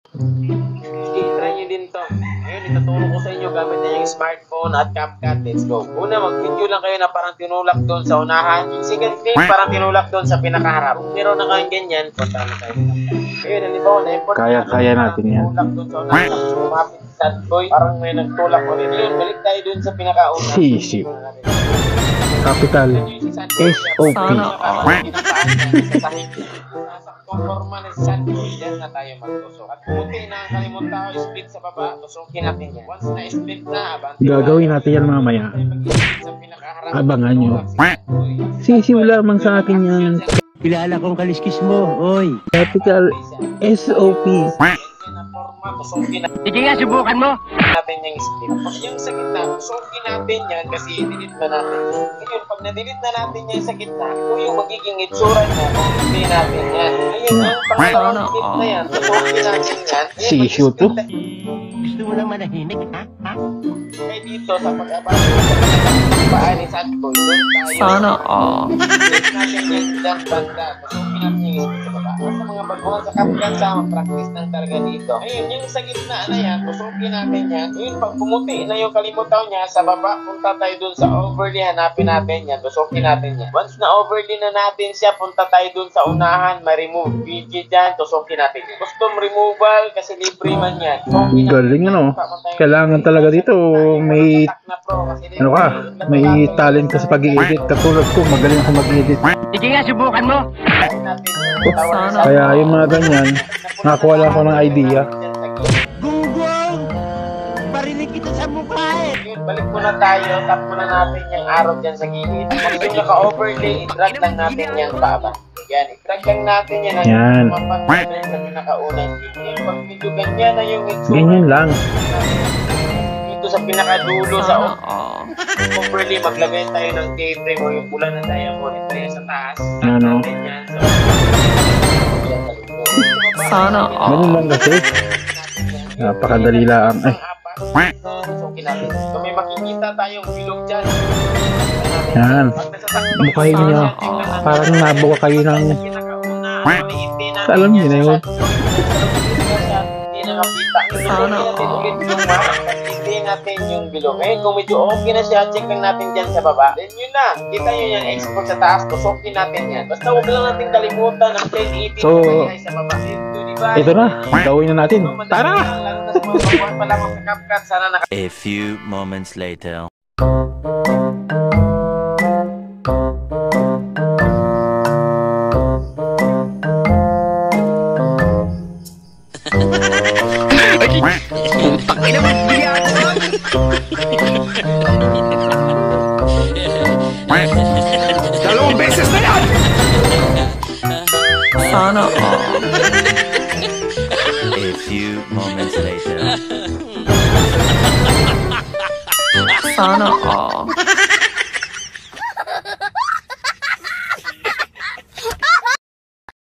Sige, try nyo din to. Ngayon, ituturo ko sa inyo gamit na yung smartphone at CapCut. Let's go. Una, mag-video lang kayo na parang tinulak doon sa unahan. Yung second clip, parang tinulak doon sa pinakaharap. Kung meron na kayong ganyan, punta na tayo. Ngayon, halimbawa na import. Kaya natin yan. Tinulak doon sa unahan. Tapos lumapit sa sad boy. Parang may nagtulak ulit. Ngayon, balik tayo doon sa pinakauna. Sisi. Capital SOP. Forma ng sandwich, yan na tayo magtusok. At puti na ang kalimutan ko, split sa baba, tusukin natin yan. Once na split na, Gagawin natin yan mamaya. sa pinakaharap. Abangan nyo. Sisiw lamang sa akin yan. Kilala kong kaliskis mo, oy. Capital SOP. Sige nga, subukan mo. Natin yung split. Yung sa gitna, tusukin natin yan kasi delete na natin. Ngayon, pag na-delete na natin yan sa gitna, ito yung magiging itsura niya kung hindi natin yan. Ngayon, yung pangalawang split na yan, tusukin natin yan. Sisiw to. Gusto mo lang manahimik, ha? Kaya dito sa pag-abang sa paan ni Sadboy, doon tayo. Sana split natin yung dyan banda. Tusukin natin yung split sa baba. Sa mga baguhan sa kapyan sa practice ng talaga dito. Ayun, yung sa gitna na yan, tusukin natin yan. Yun, pag pumuti na yung kalimutaw niya, sa baba, punta tayo dun sa overlay, hanapin natin yan, tusukin natin yan. Once na overlay na natin siya, punta tayo dun sa unahan, ma-remove widget dyan, tusukin natin yan. Custom removal, kasi libre man yan. Galing ano. Kailangan talaga dito may ano ka, may talent ka sa pag-i-edit. Katulad ko, magaling ako mag-edit. Sige nga, subukan mo. Kaya yung mga ganyan, nakakuha lang ako ng idea. Gunggong! Barinig kita sa mukha eh. Yun, balik muna tayo, tap muna natin yung arrow dyan sa gilid. Kung ito naka-overlay, i-drag lang natin yan paaba. Yan, i-drag lang natin yan. Yan. Mapansin sa pinakaunang gilid. Pag medyo ganyan na yung itsura. Ganyan lang. Dito sa pinakadulo sa overlay, maglagay tayo ng keyframe o yung pula na diamond. Ito yung sa taas. Ano? Ganyan. Sana Ganun lang kasi. Napakadali lang. Ay. So may makikita tayong bilog dyan. Yan. Mukhain niyo. Parang nabuka kayo ng... Alam niyo na yun. Hindi na nakita. Sana Hindi natin yung bilog. Ngayon kung medyo okay na siya, check lang natin dyan sa baba. Then yun na. Kita nyo yung export sa taas. Tusokin natin yan. Basta huwag lang natin kalimutan ng 1080 So, sa baba. ito na. Gawin na natin. Tara! A few moments later. Dalawang beses na yan! Sana A few moments later. Sana